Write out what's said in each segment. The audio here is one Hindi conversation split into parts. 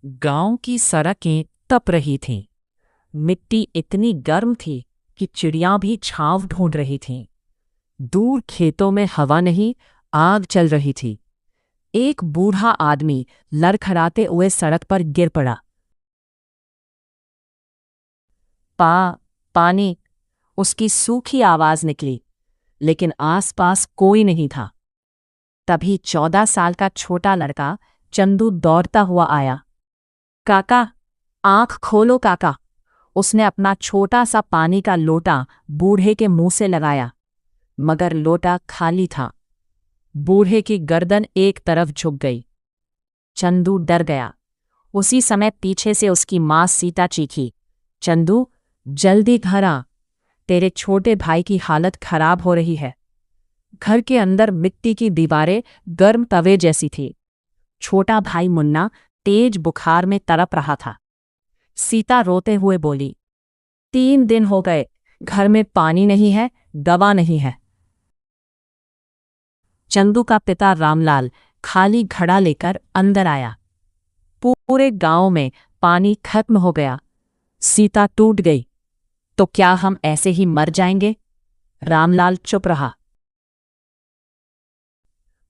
गांव की सड़कें तप रही थीं। मिट्टी इतनी गर्म थी कि चिड़ियां भी छांव ढूंढ रही थीं। दूर खेतों में हवा नहीं, आग चल रही थी। एक बूढ़ा आदमी लड़खड़ाते हुए सड़क पर गिर पड़ा। पानी। उसकी सूखी आवाज निकली, लेकिन आसपास कोई नहीं था। तभी 14 साल का छोटा लड़का चंदू दौड़ता हुआ आया। काका, आंख खोलो काका। उसने अपना छोटा सा पानी का लोटा बूढ़े के मुंह से लगाया, मगर लोटा खाली था। बूढ़े की गर्दन एक तरफ झुक गई। चंदू डर गया। उसी समय पीछे से उसकी मां सीता चीखी, चंदू, जल्दी घर आ, तेरे छोटे भाई की हालत खराब हो रही है। घर के अंदर मिट्टी की दीवारें गर्म तवे जैसी थी। छोटा भाई मुन्ना तेज बुखार में तड़प रहा था। सीता रोते हुए बोली, 3 दिन हो गए, घर में पानी नहीं है, दवा नहीं है। चंदू का पिता रामलाल खाली घड़ा लेकर अंदर आया। पूरे गांव में पानी खत्म हो गया। सीता टूट गई। तो क्या हम ऐसे ही मर जाएंगे? रामलाल चुप रहा।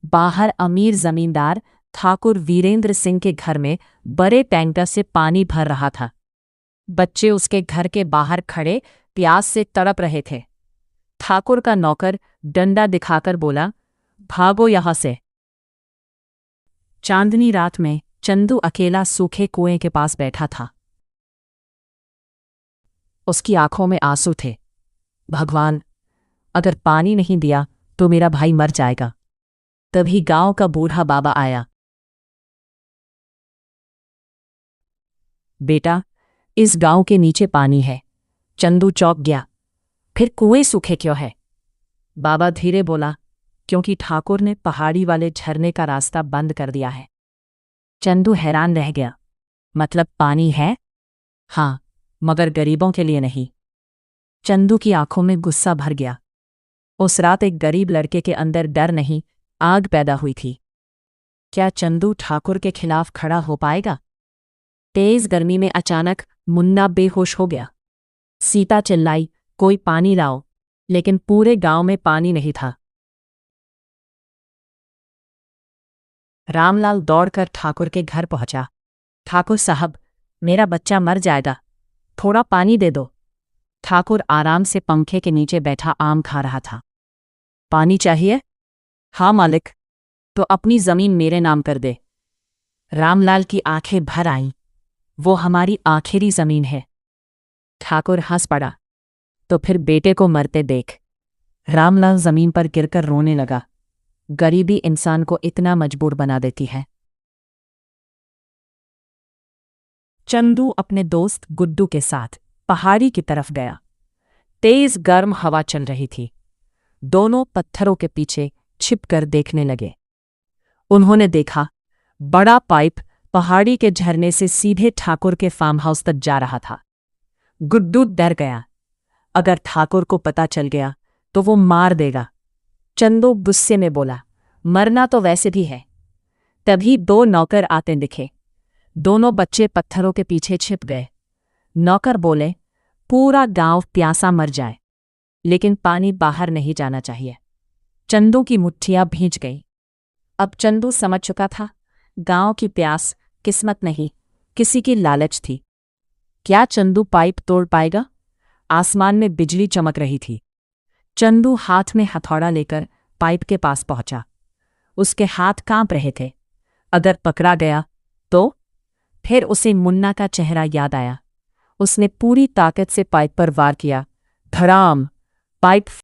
बाहर अमीर जमींदार ठाकुर वीरेंद्र सिंह के घर में बड़े टैंकर से पानी भर रहा था। बच्चे उसके घर के बाहर खड़े प्यास से तड़प रहे थे। ठाकुर का नौकर डंडा दिखाकर बोला, भागो यहां से। चांदनी रात में चंदू अकेला सूखे कुएं के पास बैठा था। उसकी आंखों में आंसू थे। भगवान, अगर पानी नहीं दिया तो मेरा भाई मर जाएगा। तभी गांव का बूढ़ा बाबा आया। बेटा, इस गांव के नीचे पानी है। चंदू चौंक गया। फिर कुएं सूखे क्यों है? बाबा धीरे बोला, क्योंकि ठाकुर ने पहाड़ी वाले झरने का रास्ता बंद कर दिया है। चंदू हैरान रह गया। मतलब पानी है? हाँ, मगर गरीबों के लिए नहीं। चंदू की आंखों में गुस्सा भर गया। उस रात एक गरीब लड़के के अंदर डर नहीं, आग पैदा हुई थी। क्या चंदू ठाकुर के खिलाफ खड़ा हो पाएगा? तेज गर्मी में अचानक मुन्ना बेहोश हो गया। सीता चिल्लाई, कोई पानी लाओ, लेकिन पूरे गांव में पानी नहीं था। रामलाल दौड़कर ठाकुर के घर पहुंचा। ठाकुर साहब, मेरा बच्चा मर जाएगा, थोड़ा पानी दे दो। ठाकुर आराम से पंखे के नीचे बैठा आम खा रहा था। पानी चाहिए? हाँ मालिक। तो अपनी जमीन मेरे नाम कर दे। रामलाल की आंखें भर आईं। वो हमारी आखिरी जमीन है। ठाकुर हंस पड़ा। तो फिर बेटे को मरते देख। रामलाल जमीन पर गिरकर रोने लगा। गरीबी इंसान को इतना मजबूर बना देती है। चंदू अपने दोस्त गुड्डू के साथ पहाड़ी की तरफ गया। तेज गर्म हवा चल रही थी। दोनों पत्थरों के पीछे छिपकर देखने लगे। उन्होंने देखा, बड़ा पाइप पहाड़ी के झरने से सीधे ठाकुर के फार्म हाउस तक जा रहा था। गुड्डू डर गया। अगर ठाकुर को पता चल गया तो वो मार देगा। चंदू गुस्से में बोला, मरना तो वैसे भी है। तभी 2 नौकर आते दिखे। दोनों बच्चे पत्थरों के पीछे छिप गए। नौकर बोले, पूरा गांव प्यासा मर जाए, लेकिन पानी बाहर नहीं जाना चाहिए। चंदू की मुट्ठियां भींच गई। अब चंदू समझ चुका था, गांव की प्यास किस्मत नहीं, किसी की लालच थी। क्या चंदू पाइप तोड़ पाएगा? आसमान में बिजली चमक रही थी। चंदू हाथ में हथौड़ा लेकर पाइप के पास पहुंचा। उसके हाथ कांप रहे थे। अगर पकड़ा गया तो? फिर उसे मुन्ना का चेहरा याद आया। उसने पूरी ताकत से पाइप पर वार किया। धड़ाम! पाइप